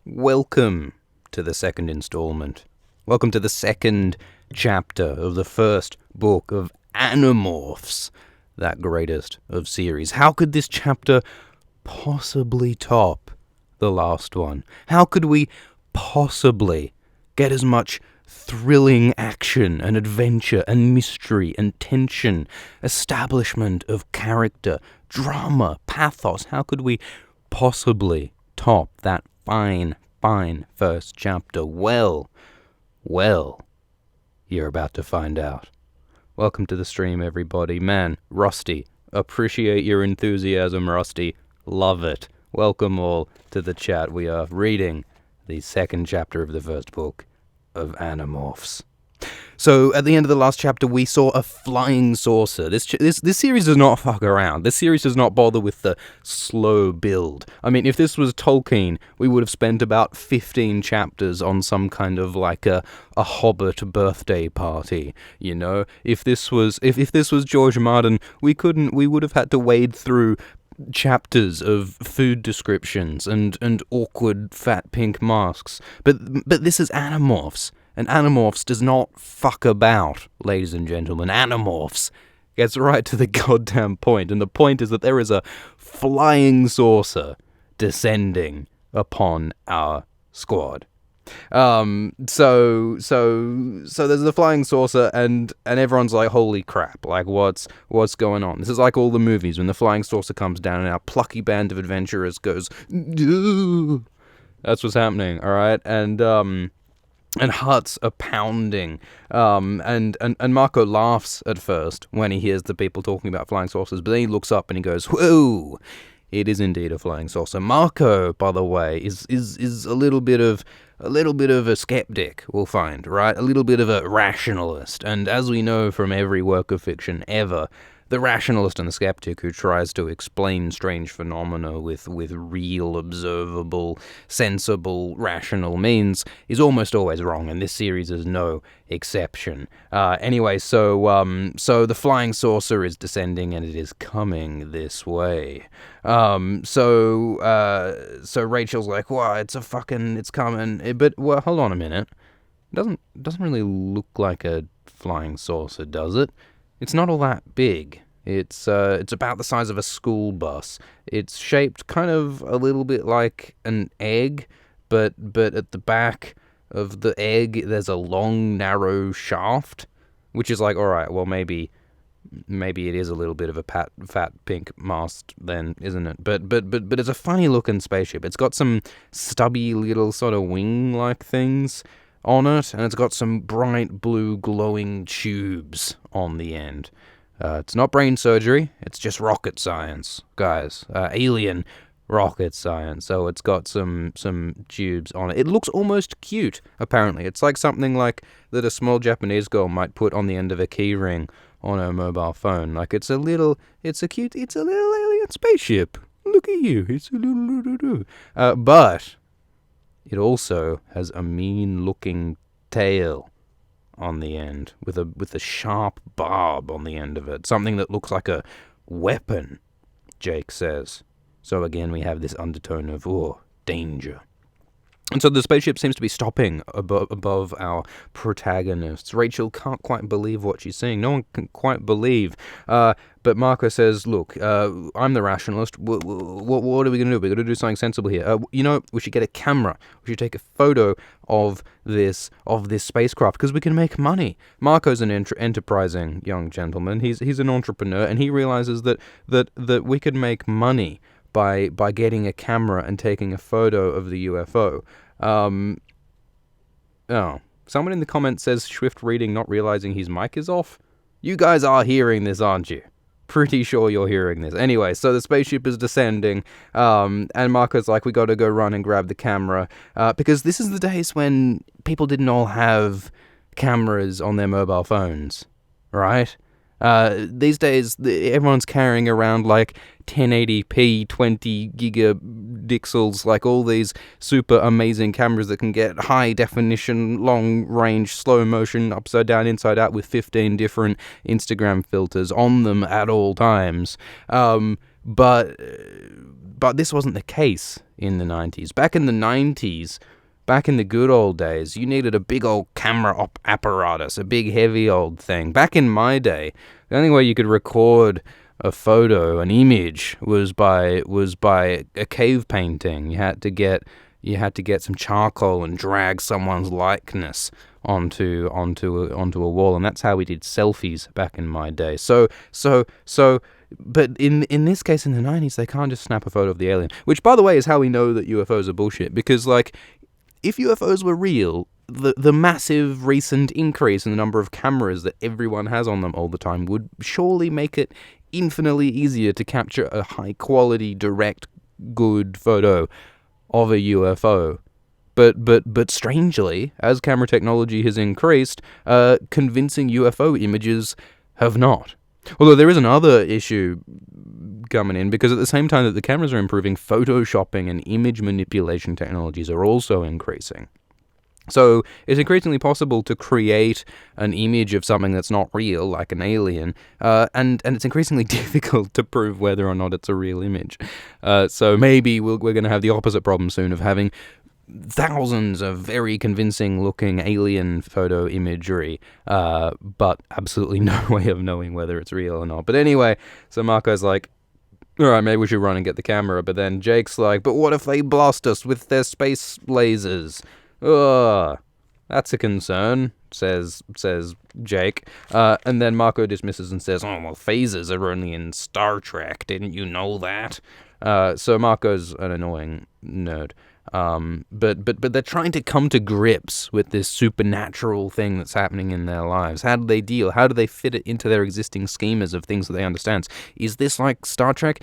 Welcome to the second installment. Welcome to the second chapter of the first book of Animorphs, that greatest of series. How could this chapter possibly top the last one? How could we possibly get as much thrilling action and adventure and mystery and tension, establishment of character, drama, pathos? How could we possibly top that fine first chapter? Well, you're about to find out. Welcome to the stream, everybody. Man, Rusty, appreciate your enthusiasm, Rusty. Love it. Welcome all to the chat. We are reading the second chapter of the first book of Animorphs. So, at the end of the last chapter, we saw a flying saucer. This series does not fuck around. This series does not bother with the slow build. I mean, if this was Tolkien, we would have spent about 15 chapters on some kind of like a Hobbit birthday party, you know? If this was George Martin, we would have had to wade through chapters of food descriptions and awkward fat pink masks. But this is Animorphs. And Animorphs does not fuck about, ladies and gentlemen. Animorphs gets right to the goddamn point. And the point is that there is a flying saucer descending upon our squad. So there's the flying saucer, and everyone's like, holy crap, like what's going on? This is like all the movies when the flying saucer comes down and our plucky band of adventurers goes, "Ooh." That's what's happening, alright? And hearts are pounding, and Marco laughs at first when he hears the people talking about flying saucers, but then he looks up and he goes, whoa, it is indeed a flying saucer. Marco, by the way, is a little bit of a skeptic, we'll find, right? A little bit of a rationalist, and as we know from every work of fiction ever, the rationalist and the skeptic who tries to explain strange phenomena with real, observable, sensible, rational means is almost always wrong, and this series is no exception. Anyway, so the flying saucer is descending, and it is coming this way. So Rachel's like, "Wow, it's coming." But well, hold on a minute. It doesn't really look like a flying saucer, does it? It's not all that big. It's about the size of a school bus. It's shaped kind of a little bit like an egg, but at the back of the egg there's a long, narrow shaft, which is like, all right, well maybe it is a little bit of a fat pink mast then, isn't it? But it's a funny looking spaceship. It's got some stubby little sort of wing-like things on it, and it's got some bright blue glowing tubes on the end. It's not brain surgery, it's just rocket science, guys. Alien rocket science. So it's got some tubes on it. It looks almost cute, apparently. It's like something like that a small Japanese girl might put on the end of a key ring on her mobile phone. Like it's a little alien spaceship. Look at you, it's a little. But it also has a mean-looking tail on the end, with a sharp barb on the end of it. Something that looks like a weapon, Jake says. So again, we have this undertone of, danger. And so the spaceship seems to be stopping above our protagonists. Rachel can't quite believe what she's seeing. No one can quite believe. But Marco says, look, I'm the rationalist. What are we going to do? We're going to do something sensible here. We should get a camera. We should take a photo of this spacecraft because we can make money. Marco's an enterprising young gentleman. He's an entrepreneur, and he realizes that we could make money by getting a camera and taking a photo of the UFO. Someone in the comments says swift reading, not realizing his mic is off. You guys are hearing this, aren't you? Pretty sure you're hearing this. Anyway, so the spaceship is descending, and Marco's like, we gotta go run and grab the camera, because this is the days when people didn't all have cameras on their mobile phones, right? These days, everyone's carrying around like 1080p, 20 gigapixels, like all these super amazing cameras that can get high definition, long range, slow motion, upside down, inside out with 15 different Instagram filters on them at all times. But this wasn't the case in the 90s. Back in the 90s, back in the good old days, you needed a big old camera apparatus, a big heavy old thing. Back in my day, the only way you could record a photo, an image, was by a cave painting. You had to get some charcoal and drag someone's likeness onto a wall, and that's how we did selfies back in my day. So but in this case, in the 90s, they can't just snap a photo of the alien, which, by the way, is how we know that UFOs are bullshit, because, like, if UFOs were real, the massive recent increase in the number of cameras that everyone has on them all the time would surely make it infinitely easier to capture a high-quality, direct, good photo of a UFO. But strangely, as camera technology has increased, convincing UFO images have not. Although there is another issue coming in, because at the same time that the cameras are improving, photoshopping and image manipulation technologies are also increasing. So it's increasingly possible to create an image of something that's not real, like an alien, and it's increasingly difficult to prove whether or not it's a real image. So maybe we're going to have the opposite problem soon of having thousands of very convincing looking alien photo imagery, but absolutely no way of knowing whether it's real or not. But anyway, so Marco's like, alright, maybe we should run and get the camera. But then Jake's like, but what if they blast us with their space lasers? Ugh, that's a concern, says Jake. And then Marco dismisses and says, oh, well, phasers are only in Star Trek. Didn't you know that? So Marco's an annoying nerd. But they're trying to come to grips with this supernatural thing that's happening in their lives. How do they deal? How do they fit it into their existing schemas of things that they understand? Is this like Star Trek?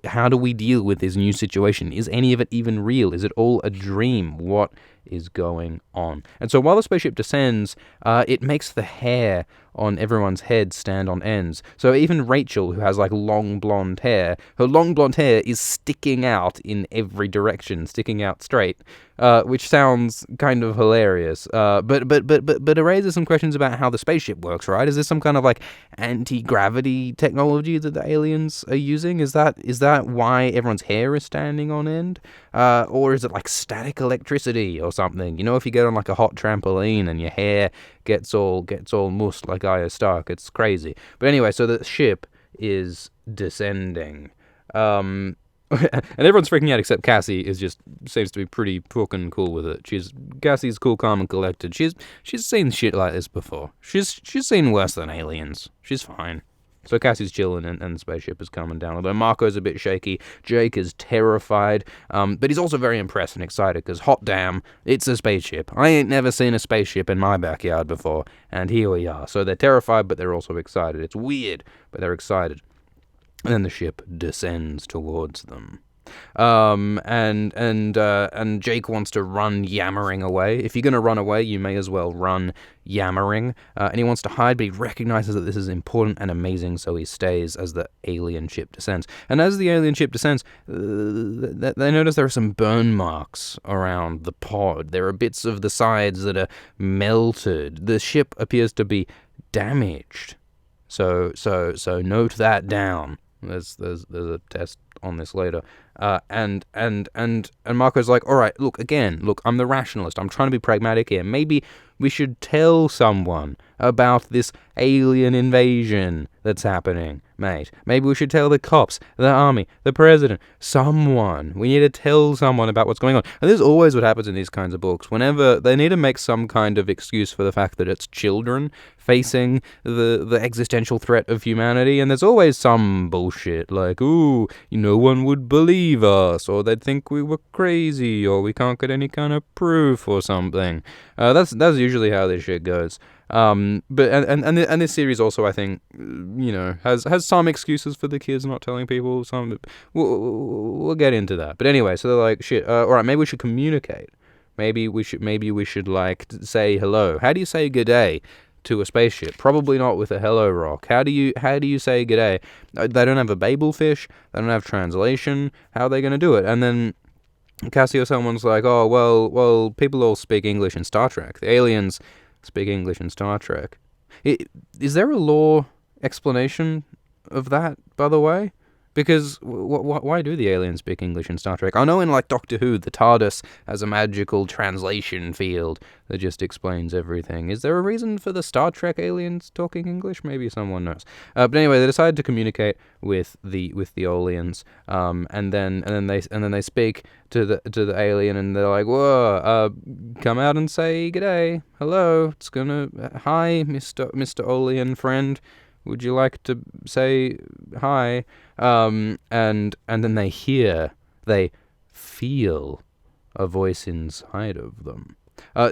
How do we deal with this new situation? Is any of it even real? Is it all a dream? What is going on? And so while the spaceship descends, it makes the hair on everyone's head stand on ends. So even Rachel, who has like long blonde hair, her long blonde hair is sticking out in every direction, sticking out straight, which sounds kind of hilarious. But it raises some questions about how the spaceship works, right? Is this some kind of like anti-gravity technology that the aliens are using? Is that why everyone's hair is standing on end? Or is it like static electricity or something? You know, if you get on like a hot trampoline and your hair gets all mussed like Arya Stark, it's crazy. But anyway, so the ship is descending. And everyone's freaking out except Cassie seems to be pretty fucking cool with it. Cassie's cool, calm, and collected. She's seen shit like this before. She's seen worse than aliens. She's fine. So Cassie's chilling and the spaceship is coming down. Although Marco's a bit shaky, Jake is terrified, but he's also very impressed and excited because, hot damn, it's a spaceship. I ain't never seen a spaceship in my backyard before, and here we are. So they're terrified, but they're also excited. It's weird, but they're excited. And then the ship descends towards them. And Jake wants to run yammering away. If you're going to run away, you may as well run yammering. And he wants to hide, but he recognizes that this is important and amazing, so he stays as the alien ship descends. And as the alien ship descends, they notice there are some burn marks around the pod. There are bits of the sides that are melted. The ship appears to be damaged. So note that down. There's a test on this later. And Marco's like, all right, look, I'm the rationalist. I'm trying to be pragmatic here. Maybe we should tell someone about this alien invasion that's happening, mate. Maybe we should tell the cops, the army, the president, someone. We need to tell someone about what's going on. And this is always what happens in these kinds of books. Whenever they need to make some kind of excuse for the fact that it's children facing the existential threat of humanity, and there's always some bullshit like, ooh, no one would believe us, or they'd think we were crazy, or we can't get any kind of proof or something. That's usually how this shit goes. But this series also, I think, has some excuses for the kids not telling people. We'll get into that. But anyway, so they're like, shit. All right, maybe we should communicate. Maybe we should like say hello. How do you say good day to a spaceship? Probably not with a hello rock. How do you say good day? They don't have a Babel fish. They don't have translation. How are they going to do it? And then Cassie or someone's like, oh, well, people all speak English in Star Trek. The aliens speak English in Star Trek. Is there a law explanation of that, by the way? Because why do the aliens speak English in Star Trek? I know in like Doctor Who, the TARDIS has a magical translation field that just explains everything. Is there a reason for the Star Trek aliens talking English? Maybe someone knows. But anyway, they decided to communicate with the aliens, and then they speak to the alien, and they're like, "Whoa, come out and say g'day, hello. It's gonna hi, Mister Alien friend. Would you like to say hi?" And then they feel a voice inside of them.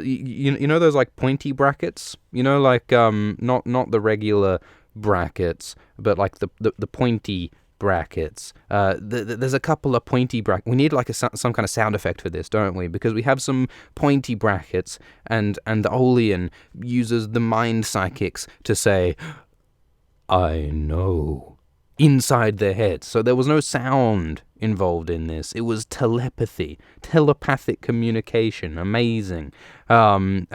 You know those like pointy brackets? You know, like not the regular brackets, but like the pointy brackets. There's a couple of pointy brackets. We need like some kind of sound effect for this, don't we? Because we have some pointy brackets, and the Olean uses the mind psychics to say, "I know," inside their heads. So there was no sound involved in this. It was telepathy, telepathic communication. Amazing. And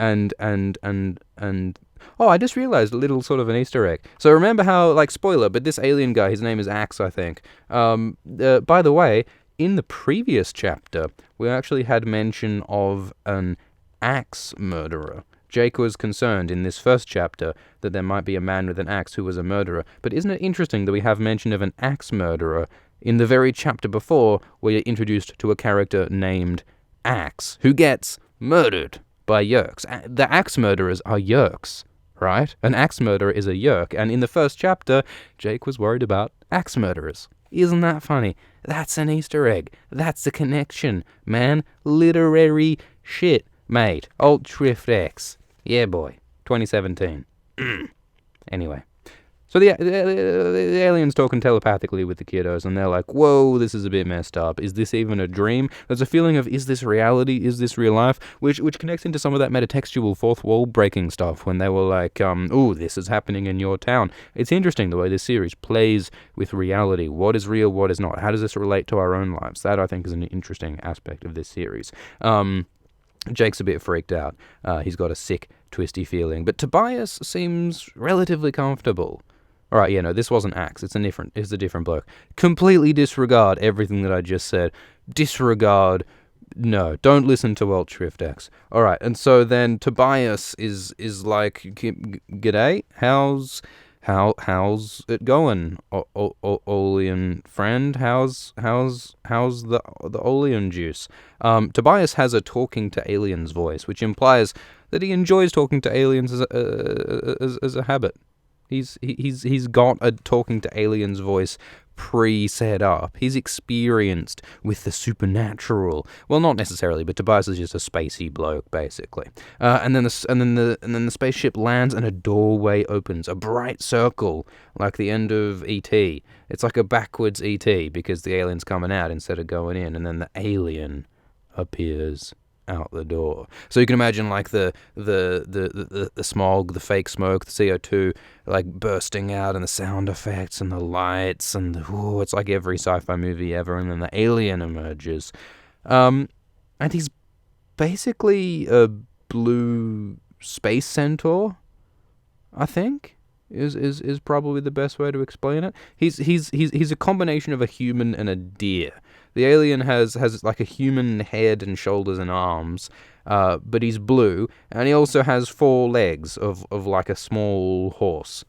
oh, I just realized a little sort of an Easter egg. So remember how, like, spoiler, but this alien guy, his name is Axe, I think. By the way, in the previous chapter, we actually had mention of an axe murderer. Jake was concerned in this first chapter that there might be a man with an axe who was a murderer. But isn't it interesting that we have mention of an axe murderer in the very chapter before where you're introduced to a character named Axe, who gets murdered by Yerks? The axe murderers are Yerks, right? An axe murderer is a Yerk, and in the first chapter, Jake was worried about axe murderers. Isn't that funny? That's an Easter egg. That's the connection, man. Literary shit, mate. Alt Shrift X. Yeah, boy. 2017. Anyway. So the aliens talking telepathically with the kiddos, and they're like, "Whoa, this is a bit messed up. Is this even a dream?" There's a feeling of, is this reality? Is this real life? Which connects into some of that metatextual fourth wall breaking stuff when they were like, "Oh, this is happening in your town." It's interesting the way this series plays with reality. What is real? What is not? How does this relate to our own lives? That, I think, is an interesting aspect of this series. Jake's a bit freaked out. He's got a sick, twisty feeling. But Tobias seems relatively comfortable. Alright, yeah, no, this wasn't Axe. It's a different bloke. Completely disregard everything that I just said. Disregard. No, don't listen to Alt Shrift X. Alright, and so then Tobias is like, "G'day, how's it going, Olean friend? How's the Olean juice?" Tobias has a talking to aliens voice, which implies that he enjoys talking to aliens as a habit. He's got a talking to aliens voice pre-set up. He's experienced with the supernatural. Well, not necessarily, but Tobias is just a spacey bloke, basically. And then the spaceship lands, and a doorway opens, a bright circle, like the end of E.T. It's like a backwards E.T. because the alien's coming out instead of going in, and then the alien appears out the door. So you can imagine like the smog, the fake smoke, the CO2 like bursting out, and the sound effects and the lights, and it's like every sci-fi movie ever. And then the alien emerges, and he's basically a blue space centaur, I think. Is probably the best way to explain it. He's a combination of a human and a deer. The alien has like a human head and shoulders and arms, but he's blue, and he also has 4 legs of like a small horse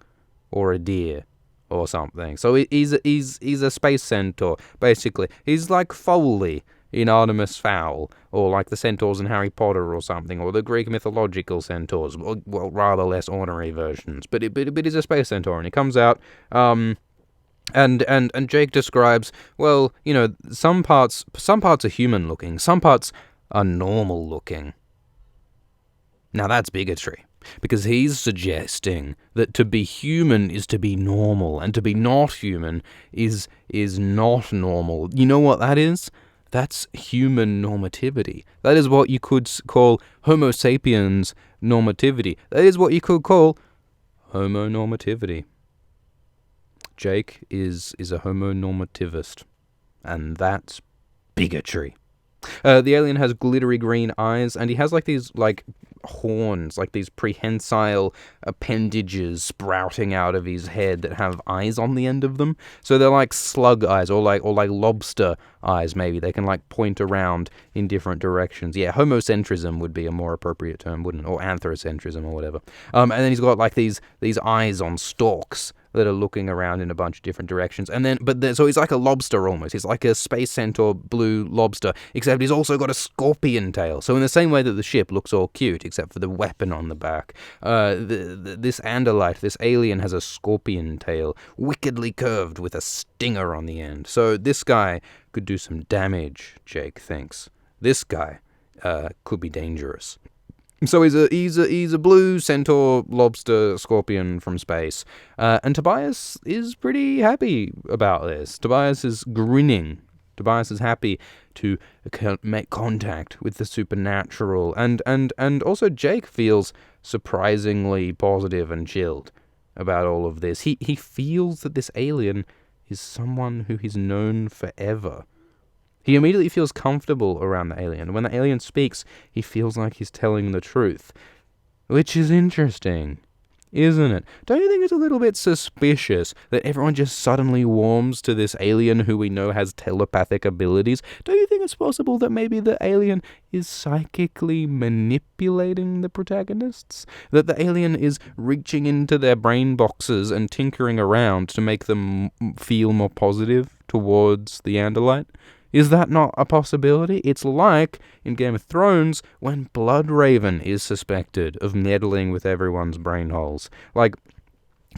or a deer or something. So he's a space centaur, basically. He's like Foley in Artemis Fowl, or like the centaurs in Harry Potter or something, or the Greek mythological centaurs, well, rather less ornery versions. But he's a space centaur, and he comes out, and Jake describes, well, you know, some parts are human looking, some parts are normal looking. Now that's bigotry, because he's suggesting that to be human is to be normal, and to be not human is not normal. You know what that is? That's human normativity. That is what you could call Homo sapiens normativity. That is what you could call homonormativity. Jake is a homonormativist, and that's bigotry. The alien has glittery green eyes, and he has like these like horns, like these prehensile appendages sprouting out of his head that have eyes on the end of them. So they're like slug eyes, or like lobster eyes, maybe. They can like point around in different directions. Yeah, homocentrism would be a more appropriate term, wouldn't it? Or anthrocentrism or whatever. And then he's got like these eyes on stalks that are looking around in a bunch of different directions. And then, so he's like a lobster almost. He's like a space centaur blue lobster, except he's also got a scorpion tail. So in the same way that the ship looks all cute, except for the weapon on the back, this Andalite, this alien, has a scorpion tail, wickedly curved with a stinger on the end. So this guy could do some damage, Jake thinks. This guy could be dangerous. So he's a blue centaur lobster scorpion from space, and Tobias is pretty happy about this. Tobias is grinning. Tobias is happy to make contact with the supernatural, and also Jake feels surprisingly positive and chilled about all of this. He feels that this alien is someone who he's known forever. He immediately feels comfortable around the alien. When the alien speaks, he feels like he's telling the truth. Which is interesting, isn't it? Don't you think it's a little bit suspicious that everyone just suddenly warms to this alien who we know has telepathic abilities? Don't you think it's possible that maybe the alien is psychically manipulating the protagonists? That the alien is reaching into their brain boxes and tinkering around to make them feel more positive towards the Andalite? Is that not a possibility? It's like in Game of Thrones when Bloodraven is suspected of meddling with everyone's brain holes. Like,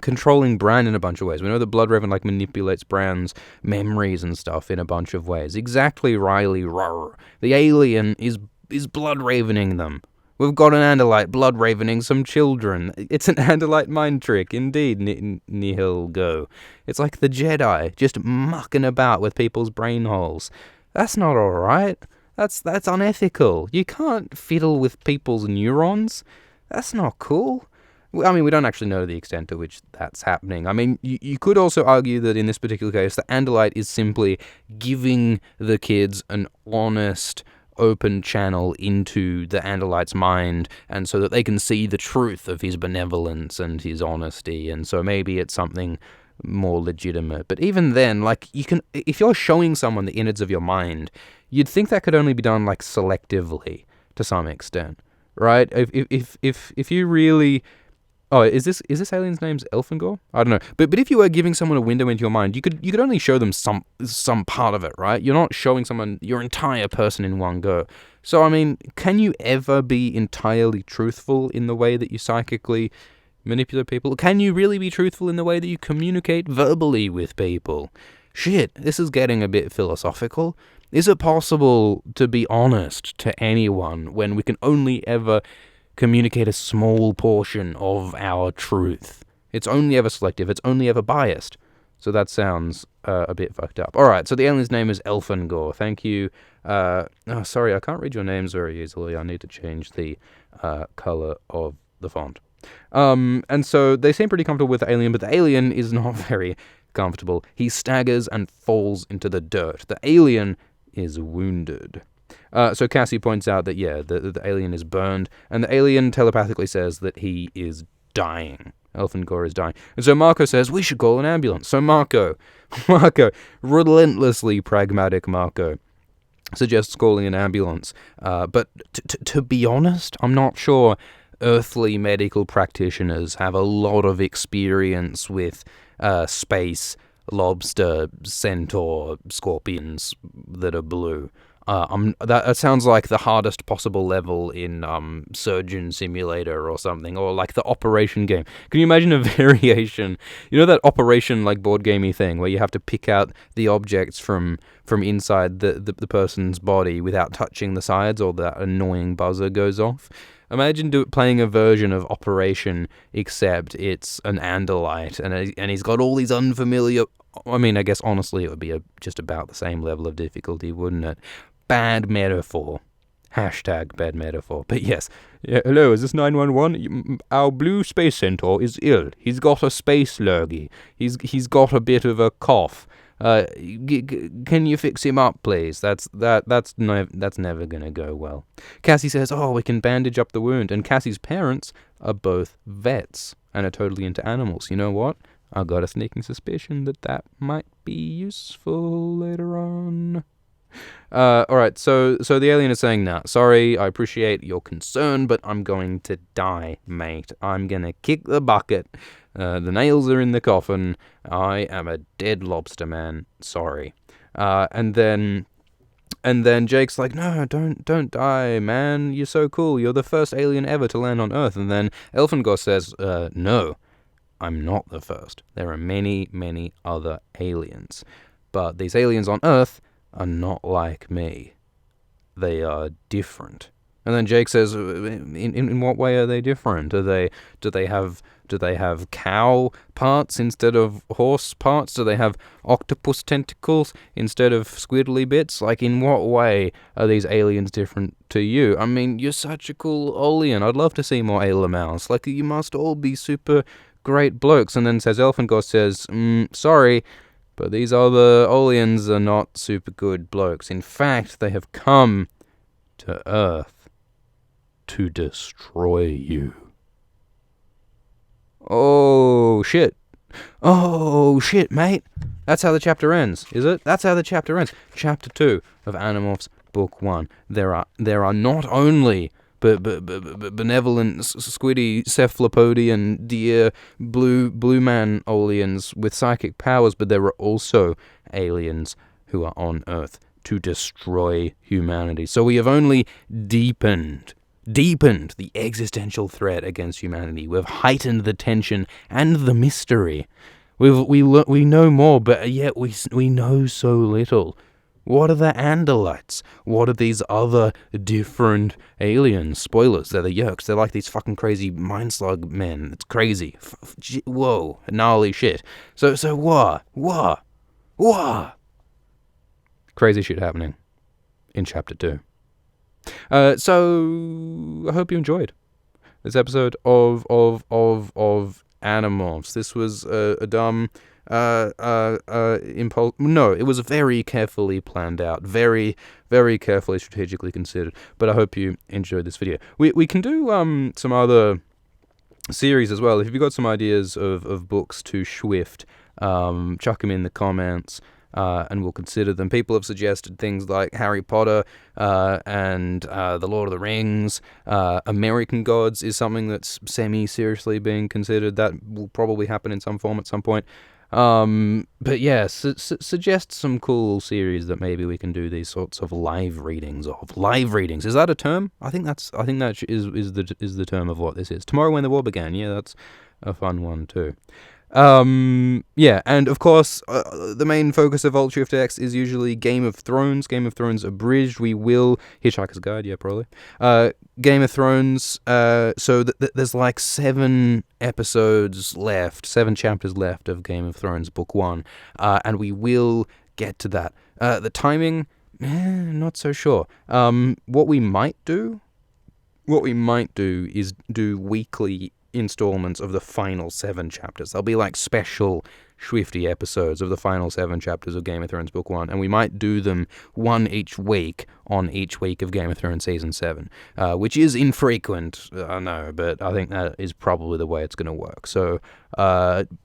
controlling Bran in a bunch of ways. We know that Bloodraven, like, manipulates Bran's memories and stuff in a bunch of ways. Exactly, Riley. Rawr. The alien is Bloodravening them. We've got an Andalite blood-ravening some children. It's an Andalite mind trick, indeed, Nihil Go. It's like the Jedi, just mucking about with people's brain holes. That's not alright. That's unethical. You can't fiddle with people's neurons. That's not cool. I mean, we don't actually know the extent to which that's happening. I mean, you could also argue that in this particular case, the Andalite is simply giving the kids an honest, open channel into the Andalite's mind, and so that they can see the truth of his benevolence and his honesty, and so maybe it's something more legitimate. But even then, like, you can, if you're showing someone the innards of your mind, you'd think that could only be done, like, selectively to some extent, right? If you really... Oh, is this alien's name's Elfangor? I don't know. But if you were giving someone a window into your mind, you could only show them some part of it, right? You're not showing someone your entire person in one go. So, I mean, can you ever be entirely truthful in the way that you psychically manipulate people? Can you really be truthful in the way that you communicate verbally with people? Shit, this is getting a bit philosophical. Is it possible to be honest to anyone when we can only ever communicate a small portion of our truth? It's only ever selective, it's only ever biased. So that sounds a bit fucked up. Alright, so the alien's name is Elfangor. Thank you. Sorry, I can't read your names very easily. I need to change the color of the font. And so they seem pretty comfortable with the alien, but the alien is not very comfortable. He staggers and falls into the dirt. The alien is wounded. So Cassie points out that, yeah, the alien is burned, and the alien telepathically says that he is dying. Elfangor is dying. And so Marco says, we should call an ambulance. So Marco, relentlessly pragmatic Marco, suggests calling an ambulance. But to be honest, I'm not sure earthly medical practitioners have a lot of experience with space, lobster, centaur, scorpions that are blue. That sounds like the hardest possible level in Surgeon Simulator or something, or like the Operation game. Can you imagine a variation? You know that Operation, like, board gamey thing where you have to pick out the objects from inside the person's body without touching the sides, or that annoying buzzer goes off? Imagine playing a version of Operation, except it's an Andalite, and he's got all these unfamiliar... I mean, I guess honestly it would be just about the same level of difficulty, wouldn't it? Bad metaphor. Hashtag bad metaphor. But yes. Yeah, hello, is this 911? Our blue space centaur is ill. He's got a space lurgy. He's got a bit of a cough. Can you fix him up, please? That's never gonna go well. Cassie says, oh, we can bandage up the wound. And Cassie's parents are both vets and are totally into animals. You know what? I got a sneaking suspicion that might be useful later on. Alright, so the alien is saying, nah, sorry, I appreciate your concern, but I'm going to die, mate. I'm gonna kick the bucket. The nails are in the coffin. I am a dead lobster man. Sorry. And then Jake's like, no, don't die, man. You're so cool. You're the first alien ever to land on Earth. And then Elfengor says, no, I'm not the first. There are many, many other aliens. But these aliens on Earth are not like me. They are different. And then Jake says, in what way are they different? Do they have cow parts instead of horse parts? Do they have octopus tentacles instead of squiddly bits? Like, in what way are these aliens different to you? I mean, you're such a cool alien. I'd love to see more Ailermouse. Like, you must all be super great blokes. And then Elfengor says, sorry, but these other aliens are not super good blokes. In fact, they have come to Earth to destroy you. Oh, shit. Oh, shit, mate. That's how the chapter ends, is it? That's how the chapter ends. Chapter 2 of Animorphs, Book 1. There are not only benevolent squiddy cephalopodian deer blue man aliens with psychic powers, but there are also aliens who are on Earth to destroy humanity. So we have only deepened the existential threat against humanity. We've heightened the tension and the mystery. We know more, but yet we know so little. What are the Andalites? What are these other different aliens? Spoilers, they're the Yerks. They're like these fucking crazy mind slug men. It's crazy. Whoa, gnarly shit. So what? Crazy shit happening in chapter 2. So I hope you enjoyed this episode of Animorphs. This was a dumb impulse. No, it was very carefully planned out, very, very carefully strategically considered. But I hope you enjoyed this video. We can do some other series as well. If you've got some ideas of books to Swift, chuck them in the comments. And we'll consider them. People have suggested things like Harry Potter and The Lord of the Rings. American Gods is something that's semi-seriously being considered. That will probably happen in some form at some point. But yeah, suggest some cool series that maybe we can do these sorts of live readings of. Live readings, is that a term? I think that is the term of what this is. Tomorrow When the War Began. Yeah, that's a fun one too. Yeah, and of course, the main focus of Alt Shift X is usually Game of Thrones Abridged. We will, Hitchhiker's Guide, yeah, probably. Game of Thrones, so there's like 7 episodes left, 7 chapters left of Game of Thrones Book 1, and we will get to that. The timing, not so sure. What we might do is do weekly installments of the final 7 chapters. They'll be like special Swifty episodes of the final 7 chapters of Game of Thrones Book 1, and we might do them one each week on each week of Game of Thrones Season 7, which is infrequent, I know, but I think that is probably the way it's going to work. So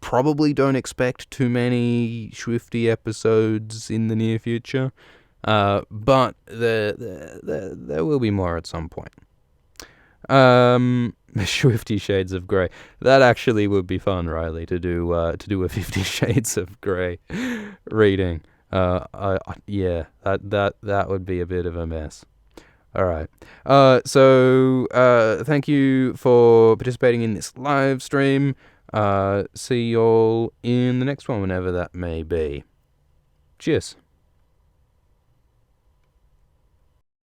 probably don't expect too many Swifty episodes in the near future, but there will be more at some point. Swifty Shades of Grey. That actually would be fun, Riley, to do a 50 Shades of Grey reading. Yeah, that would be a bit of a mess. All right. So thank you for participating in this live stream. See y'all in the next one, whenever that may be. Cheers.